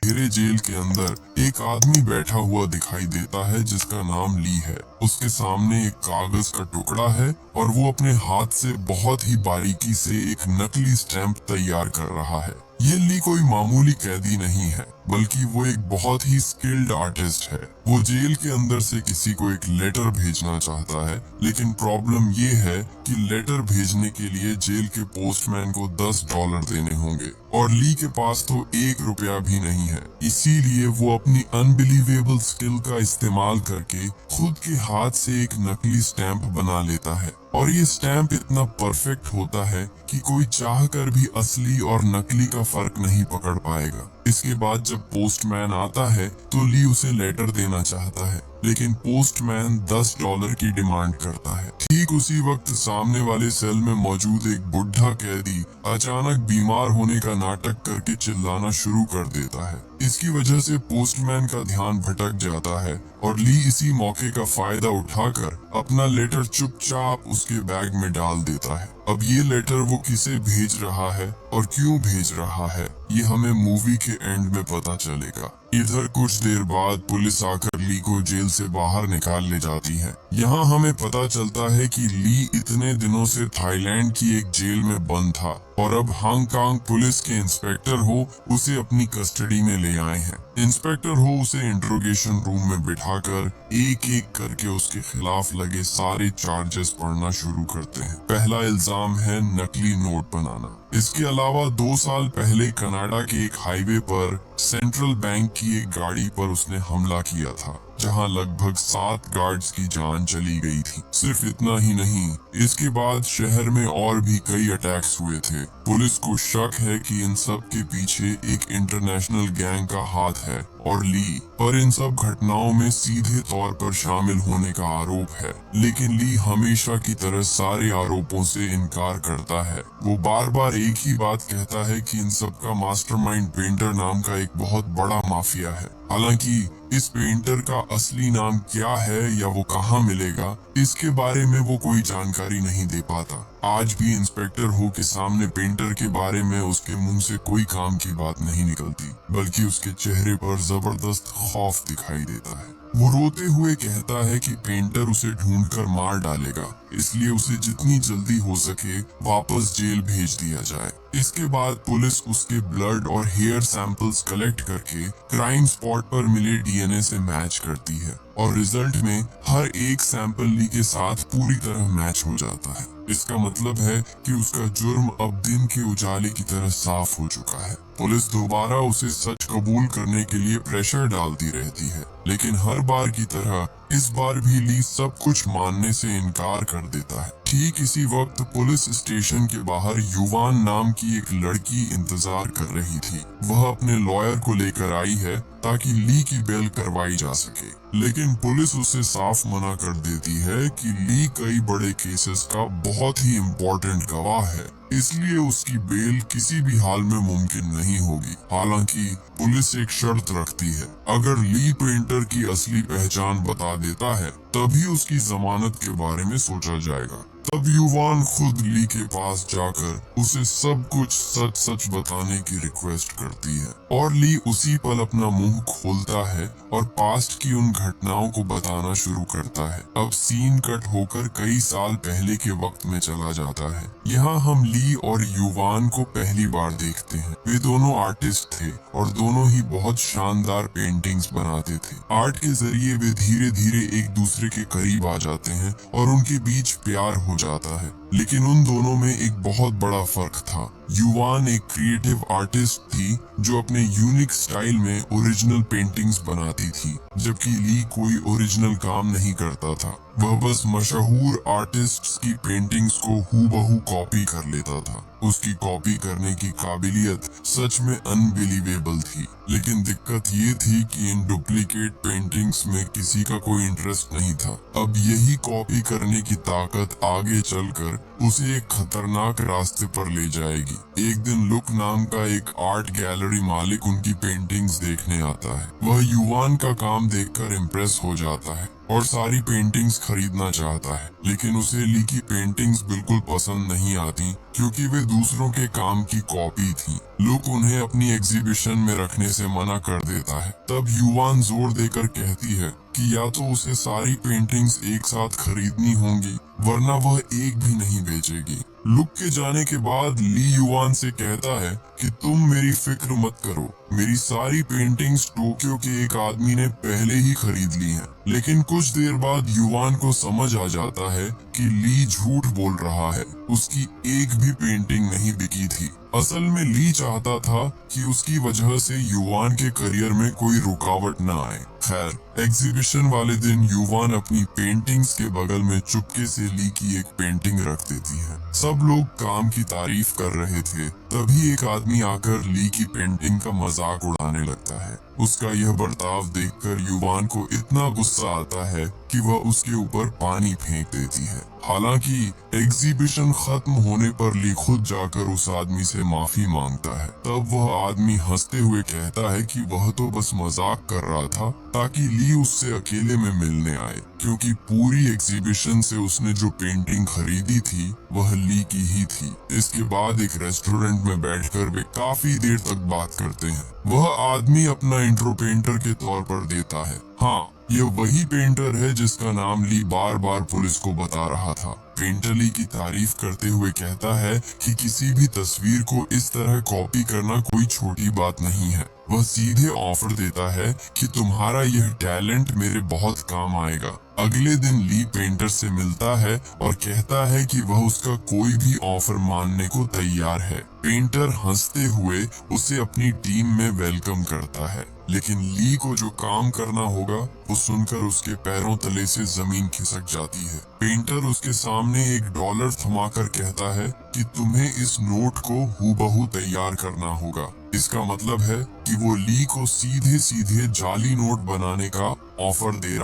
अंधेरे जेल के अंदर एक आदमी बैठा हुआ दिखाई देता है जिसका नाम ली है। उसके सामने एक कागज का टुकड़ा है और वो अपने हाथ से बहुत ही बारीकी से एक नकली स्टैंप तैयार कर रहा है। ये ली कोई मामूली कैदी नहीं है, बल्कि वो एक बहुत ही स्किल्ड आर्टिस्ट है। वो जेल के अंदर से किसी को एक लेटर भेजना चाहता है, लेकिन प्रॉब्लम ये है कि लेटर भेजने के लिए जेल के पोस्टमैन को $10 देने होंगे और ली के पास तो $1 भी नहीं है। इसीलिए वो अपनी अनबिलीवेबल स्किल का इस्तेमाल करके खुद के हाथ से एक नकली स्टैंप बना लेता है और ये स्टैंप इतना परफेक्ट होता है कि कोई चाहकर भी असली और नकली का फर्क नहीं पकड़ पाएगा। इसके बाद जब पोस्टमैन आता है तो ली उसे लेटर देना चाहता है, लेकिन पोस्टमैन $10 की डिमांड करता है। ठीक उसी वक्त सामने वाले सेल में मौजूद एक बुढ़ा कैदी अचानक बीमार होने का नाटक करके चिल्लाना शुरू कर देता है। इसकी वजह से पोस्टमैन का ध्यान भटक जाता है और ली इसी मौके का फायदा उठाकर अपना लेटर चुपचाप उसके बैग में डाल देता है। अब ये लेटर वो किसे भेज रहा है और क्यों भेज रहा है, ये हमें मूवी के एंड में पता चलेगा। इधर कुछ देर बाद पुलिस आकर ली को जेल से बाहर निकाल ले जाती है। यहाँ हमें पता चलता है कि ली इतने दिनों से थाईलैंड की एक जेल में बंद था और अब हांगकांग पुलिस के इंस्पेक्टर हो उसे अपनी कस्टडी में ले आए हैं। इंस्पेक्टर हो उसे इंट्रोगेशन रूम में बिठाकर एक एक करके उसके खिलाफ लगे सारे चार्जेस पढ़ना शुरू करते हैं। पहला इल्जाम है नकली नोट बनाना। इसके अलावा 2 साल पहले कनाडा के एक हाईवे पर सेंट्रल बैंक की एक गाड़ी पर उसने हमला किया था, जहां लगभग 7 गार्ड्स की जान चली गई थी। सिर्फ इतना ही नहीं, इसके बाद शहर में और भी कई अटैक्स हुए थे। पुलिस को शक है कि इन सब के पीछे एक इंटरनेशनल गैंग का हाथ है और ली पर इन सब घटनाओं में सीधे तौर पर शामिल होने का आरोप है। लेकिन ली हमेशा की तरह सारे आरोपों से इनकार करता है। वो बार बार एक ही बात कहता है कि इन सब का मास्टरमाइंड पेंटर नाम का एक बहुत बड़ा माफिया है। हालांकि इस पेंटर का असली नाम क्या है या वो कहाँ मिलेगा, इसके बारे में वो कोई जानकारी नहीं दे पाता। आज भी इंस्पेक्टर हो के सामने पेंटर के बारे में उसके मुंह से कोई काम की बात नहीं निकलती, बल्कि उसके चेहरे पर जबरदस्त खौफ दिखाई देता है। वो रोते हुए कहता है कि पेंटर उसे ढूंढकर मार डालेगा, इसलिए उसे जितनी जल्दी हो सके वापस जेल भेज दिया जाए। इसके बाद पुलिस उसके ब्लड और हेयर सैंपल्स कलेक्ट करके क्राइम स्पॉट पर मिले डीएनए से मैच करती है और रिजल्ट में हर एक सैंपल ली के साथ पूरी तरह मैच हो जाता है। इसका मतलब है कि उसका जुर्म अब दिन के उजाले की तरह साफ हो चुका है। पुलिस दोबारा उसे सच कबूल करने के लिए प्रेशर डालती रहती है, लेकिन हर बार की तरह इस बार भी ली सब कुछ मानने से इनकार कर देता है। ठीक इसी वक्त पुलिस स्टेशन के बाहर युवान नाम की एक लड़की इंतजार कर रही थी। वह अपने लॉयर को लेकर आई है ताकि ली की बेल करवाई जा सके, लेकिन पुलिस उसे साफ मना कर देती है कि ली कई बड़े केसेस का बहुत ही इम्पोर्टेंट गवाह है, इसलिए उसकी बेल किसी भी हाल में मुमकिन नहीं होगी। हालांकि पुलिस एक शर्त रखती है, अगर ली पेंटर की असली पहचान बता देता है तभी उसकी जमानत के बारे में सोचा जाएगा। तब युवान खुद ली के पास जाकर उसे सब कुछ सच सच बताने की रिक्वेस्ट करती है और ली उसी पल अपना मुंह खोलता है और पास्ट की उन घटनाओं को बताना शुरू करता है। अब सीन कट होकर कई साल पहले के वक्त में चला जाता है। यहाँ हम ली और युवान को पहली बार देखते हैं। वे दोनों आर्टिस्ट थे और दोनों ही बहुत शानदार पेंटिंग्स बनाते थे। आर्ट के जरिए वे धीरे धीरे एक दूसरे के करीब आ जाते हैं और उनके बीच प्यार हो जाता है। लेकिन उन दोनों में एक बहुत बड़ा फर्क था। युवान एक क्रिएटिव आर्टिस्ट थी जो अपने यूनिक स्टाइल में ओरिजिनल पेंटिंग्स बनाती थी, जबकि ली कोई ओरिजिनल काम नहीं करता था। वह बस मशहूर आर्टिस्ट्स की पेंटिंग्स को हूबहू कॉपी कर लेता था। उसकी कॉपी करने की काबिलियत सच में अनबिलीवेबल थी, लेकिन दिक्कत ये थी कि इन डुप्लीकेट पेंटिंग्स में किसी का कोई इंटरेस्ट नहीं था। अब यही कॉपी करने की ताकत आगे चलकर उसे एक खतरनाक रास्ते पर ले जाएगी। एक दिन लुक नाम का एक आर्ट गैलरी मालिक उनकी पेंटिंग्स देखने आता है। वह युवान का काम देखकर इम्प्रेस हो जाता है और सारी पेंटिंग्स खरीदना चाहता है, लेकिन उसे ली की पेंटिंग्स बिल्कुल पसंद नहीं आती क्योंकि वे दूसरों के काम की कॉपी थी। लुक उन्हें अपनी एग्जीबिशन में रखने से मना कर देता है। तब युवान जोर देकर कहती है कि या तो उसे सारी पेंटिंग्स एक साथ खरीदनी होंगी वरना वह एक भी नहीं बेचेगी। लुक के जाने के बाद ली युवान से कहता है कि तुम मेरी फिक्र मत करो, मेरी सारी पेंटिंग्स टोक्यो के एक आदमी ने पहले ही खरीद ली हैं। लेकिन कुछ देर बाद युवान को समझ आ जाता है कि ली झूठ बोल रहा है, उसकी एक भी पेंटिंग नहीं बिकी थी। असल में ली चाहता था कि उसकी वजह से युवान के करियर में कोई रुकावट न आए। खैर, एग्जीबिशन वाले दिन युवान अपनी पेंटिंग्स के बगल में चुपके से ली की एक पेंटिंग रख देती है। सब लोग काम की तारीफ कर रहे थे, तभी एक आदमी आकर ली की पेंटिंग का मजाक उड़ाने लगता है। उसका यह बर्ताव देखकर युवान को इतना गुस्सा आता है कि वह उसके ऊपर पानी फेंक देती है। हालांकि एग्जीबिशन खत्म होने पर ली खुद जाकर उस आदमी से माफी मांगता है। तब वह आदमी हंसते हुए कहता है कि वह तो बस मजाक कर रहा था ताकि ली उससे अकेले में मिलने आए, क्योंकि पूरी एग्जीबिशन से उसने जो पेंटिंग खरीदी थी वह ली की ही थी। इसके बाद एक रेस्टोरेंट में बैठकर वे काफी देर तक बात करते हैं। वह आदमी अपना इंट्रो पेंटर के तौर पर देता है। हाँ, ये वही पेंटर है जिसका नाम ली बार बार पुलिस को बता रहा था। पेंटर ली की तारीफ करते हुए कहता है कि किसी भी तस्वीर को इस तरह कॉपी करना कोई छोटी बात नहीं है। वह सीधे ऑफर देता है कि तुम्हारा यह टैलेंट मेरे बहुत काम आएगा। अगले दिन ली पेंटर से मिलता है और कहता है कि वह उसका कोई भी ऑफर मानने को तैयार है। पेंटर हंसते हुए उसे अपनी टीम में वेलकम करता है, लेकिन ली को जो काम करना होगा वो सुनकर उसके पैरों तले से जमीन खिसक जाती है। पेंटर उसके सामने $1 थमाकर कहता है कि तुम्हें इस नोट को हूबहू तैयार करना होगा। इसका मतलब है कि वो ली को सीधे सीधे जाली नोट बनाने का ऑफर दे रहा